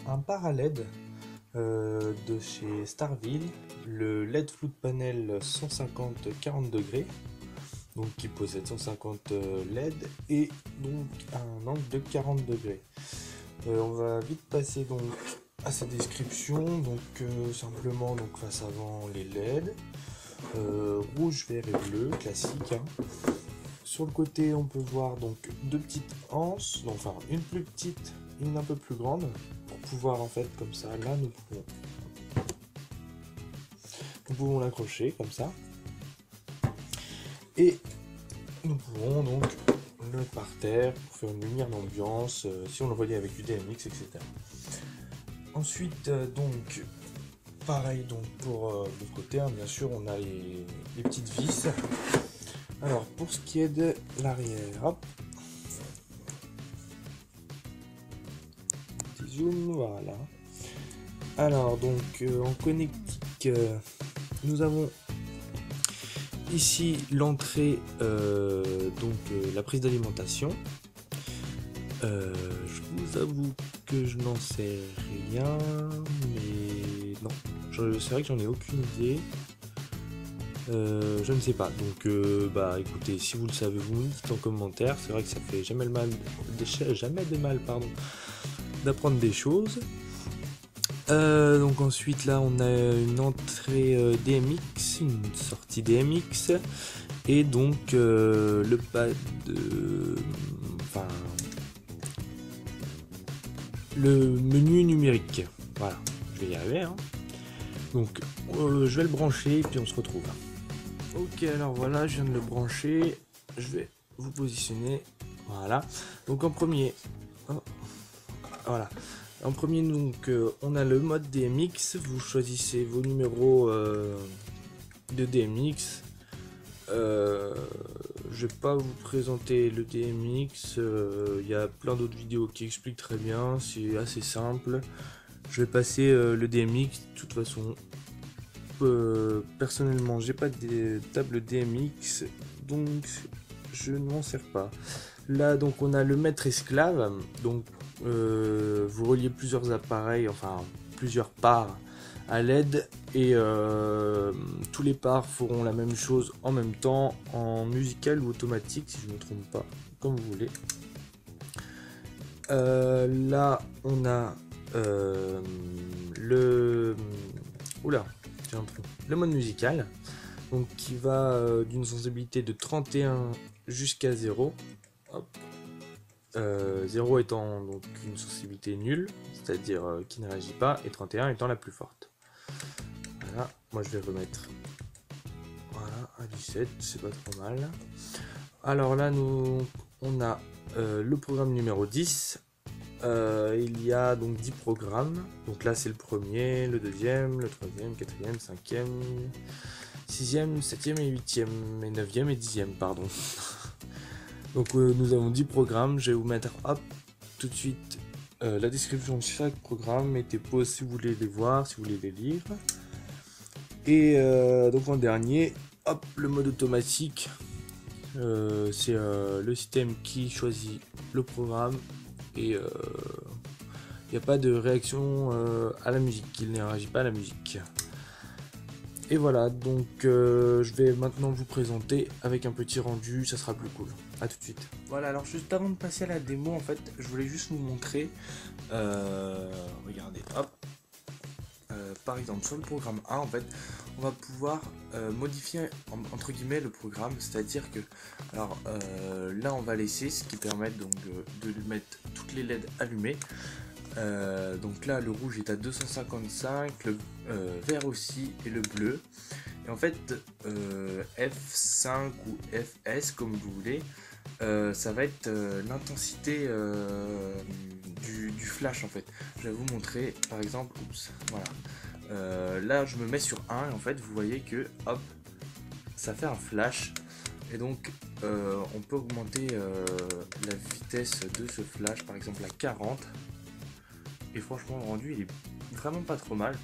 un par à LED de chez Starville, le LED Flood Panel 150 40 degrés, donc qui possède 150 LED et donc un angle de 40 degrés. On va vite passer donc à sa description. Donc simplement, donc face avant les LED, rouge, vert et bleu, classique, hein. Sur le côté, on peut voir donc deux petites anses, donc, enfin une plus petite, une un peu plus grande, pour pouvoir en fait comme ça, là nous pouvons l'accrocher comme ça, et nous pouvons donc le mettre par terre pour faire une lumière d'ambiance, si on le relie avec du DMX, etc. Ensuite, donc pareil donc pour l'autre côté, hein, bien sûr on a les petites vis. Alors pour ce qui est de l'arrière, hop, petit zoom, voilà. Alors donc en connectique, nous avons ici l'entrée, la prise d'alimentation. Je vous avoue que je n'en sais rien, mais non, c'est vrai que j'en ai aucune idée. Je ne sais pas, donc bah écoutez, si vous le savez, vous me dites en commentaire. C'est vrai que ça fait jamais de mal pardon, d'apprendre des choses. Donc ensuite là on a une entrée DMX, une sortie DMX, et donc le pad, enfin le menu numérique, voilà, je vais y arriver, hein. Donc je vais le brancher et puis on se retrouve. Ok, alors voilà, je viens de le brancher, je vais vous positionner, voilà. Donc en premier, oh, voilà. En premier, donc, on a le mode DMX. Vous choisissez vos numéros de DMX. Je vais pas vous présenter le DMX. Il y a plein d'autres vidéos qui expliquent très bien. C'est assez simple. Je vais passer le DMX. De toute façon, personnellement, j'ai pas de table DMX, donc je ne m'en sers pas. Là, donc, on a le maître esclave. Donc vous reliez plusieurs appareils, enfin plusieurs parts à LED, et tous les parts feront la même chose en même temps, en musical ou automatique si je ne me trompe pas, comme vous voulez. Là on a le mode musical, donc qui va d'une sensibilité de 31 jusqu'à 0. Hop. 0 étant donc une sensibilité nulle, c'est-à-dire qui ne réagit pas, et 31 étant la plus forte. Voilà, moi je vais remettre, voilà, à 17, c'est pas trop mal. Alors là, on a le programme numéro 10. Il y a donc 10 programmes. Donc là, c'est le premier, le deuxième, le troisième, quatrième, cinquième, sixième, septième et huitième, et neuvième et dixième, pardon. Donc nous avons 10 programmes. Je vais vous mettre tout de suite la description de chaque programme. Mettez pause si vous voulez les voir, si vous voulez les lire. Et donc en dernier, hop, le mode automatique. C'est le système qui choisit le programme, et il n'y a pas de réaction à la musique, il ne réagit pas à la musique. Et voilà, donc je vais maintenant vous présenter avec un petit rendu, ça sera plus cool. A tout de suite. Voilà, alors juste avant de passer à la démo, en fait, je voulais juste vous montrer, regardez, hop, par exemple sur le programme 1, en fait, on va pouvoir modifier entre guillemets le programme, c'est-à-dire que, alors là on va laisser, ce qui permet donc de mettre toutes les LED allumées. Donc là le rouge est à 255, le vert aussi, et le bleu. Et en fait F5 ou FS comme vous voulez, ça va être l'intensité du flash en fait. Je vais vous montrer par exemple, oups, voilà. Là je me mets sur 1 et en fait vous voyez que hop, ça fait un flash. Et donc on peut augmenter la vitesse de ce flash par exemple à 40. Et franchement le rendu il est vraiment pas trop mal.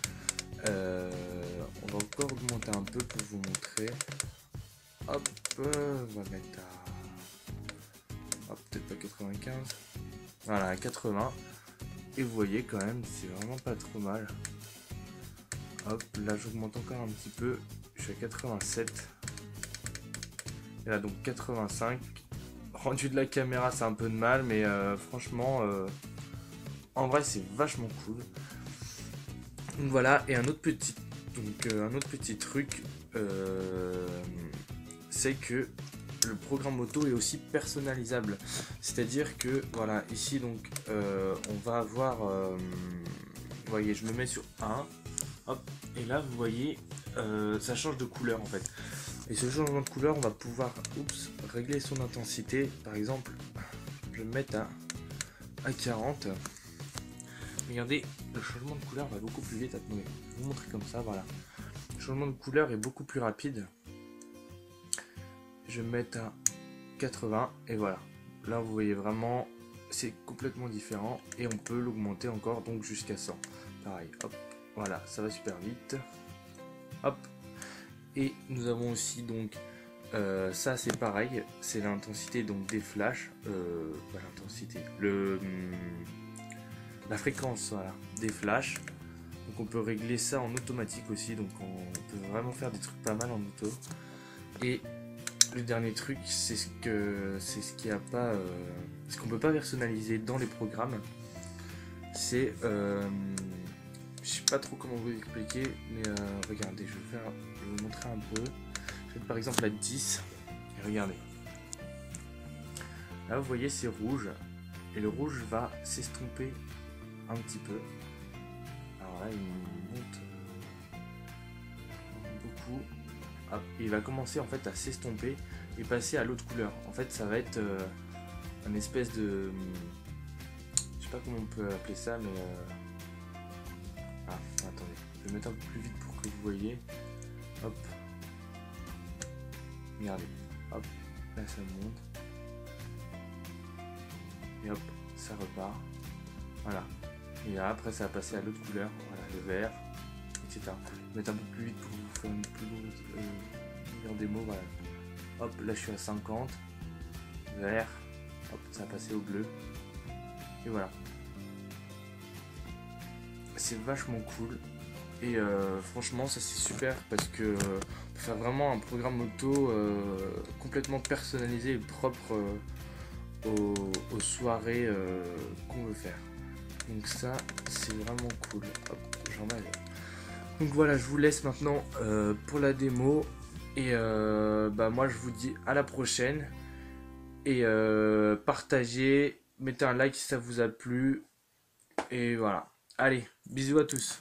On va encore augmenter un peu pour vous montrer. Hop, on va mettre à... peut-être pas 95. Voilà, à 80. Et vous voyez quand même, c'est vraiment pas trop mal. Hop, là j'augmente encore un petit peu. Je suis à 87. Et là donc 85. Rendu de la caméra, c'est un peu de mal, mais franchement, en vrai c'est vachement cool. Donc voilà, et un autre petit truc, c'est que le programme auto est aussi personnalisable. C'est-à-dire que voilà, ici donc on va avoir, vous voyez, je me mets sur 1, hop, et là vous voyez, ça change de couleur en fait. Et ce changement de couleur, on va pouvoir régler son intensité. Par exemple, je vais me mettre à 40. Regardez, le changement de couleur va beaucoup plus vite. Attendez, je vais vous montrer comme ça, voilà. Le changement de couleur est beaucoup plus rapide. Je vais me mettre à 80 et voilà. Là, vous voyez vraiment, c'est complètement différent et on peut l'augmenter encore donc jusqu'à 100. Pareil, hop, voilà, ça va super vite. Hop. Et nous avons aussi donc ça c'est pareil, c'est l'intensité donc des flashs, pas l'intensité, la fréquence voilà, des flashs. Donc on peut régler ça en automatique aussi, donc on peut vraiment faire des trucs pas mal en auto. Et le dernier truc, c'est ce qu'il y a pas, ce qu'on peut pas personnaliser dans les programmes, c'est je sais pas trop comment vous expliquer, mais regardez, je vais vous montrer un peu. Je vais par exemple à 10, et regardez. Là vous voyez c'est rouge, et le rouge va s'estomper un petit peu. Alors là il monte beaucoup. Hop, et il va commencer en fait à s'estomper et passer à l'autre couleur. En fait ça va être un espèce de... Je sais pas comment on peut appeler ça, mais... Ah, attendez, je vais mettre un peu plus vite pour que vous voyez. Hop. Regardez. Hop. Là, ça monte. Et hop, ça repart. Voilà. Et là, après, ça va passer à l'autre couleur. Voilà, le vert, etc. Je vais mettre un peu plus vite pour vous faire une plus longue démo. Voilà. Hop, là, je suis à 50. Vert. Hop, ça va passer au bleu. Et voilà. C'est vachement cool et franchement ça c'est super parce que on peut faire vraiment un programme auto complètement personnalisé et propre aux soirées qu'on veut faire. Donc ça c'est vraiment cool. Hop, j'en avais. Donc voilà, je vous laisse maintenant pour la démo et moi je vous dis à la prochaine et partagez, mettez un like si ça vous a plu et voilà. Allez, bisous à tous.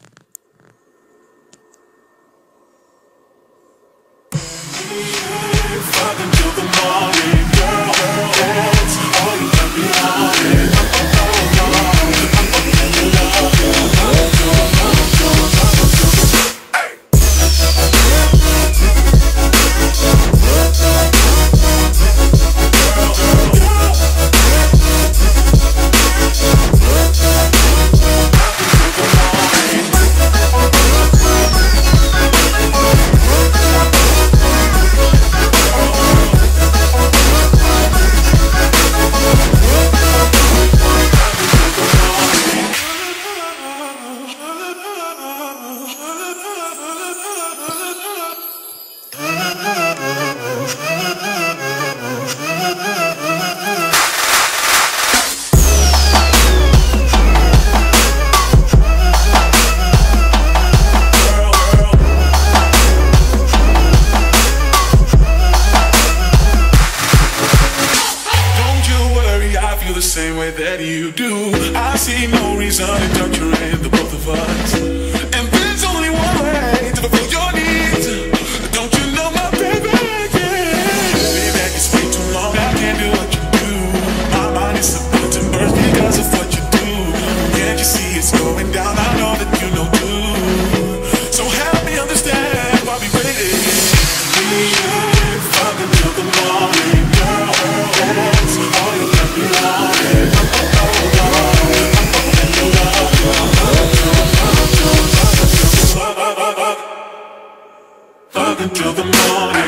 The same way that you do. I see no reason to doubt you're in the both of us. And there's only one way to fulfill your needs. Don't you know my baby? Yeah. Baby, it's way too long. I can't do what you do. My mind is about to burst because of what you do. Can't you see it's going down? I know that you know too. So help me understand why we waiting. Fuck until the morning, girl. That's all you let me on. Fuck until the morning.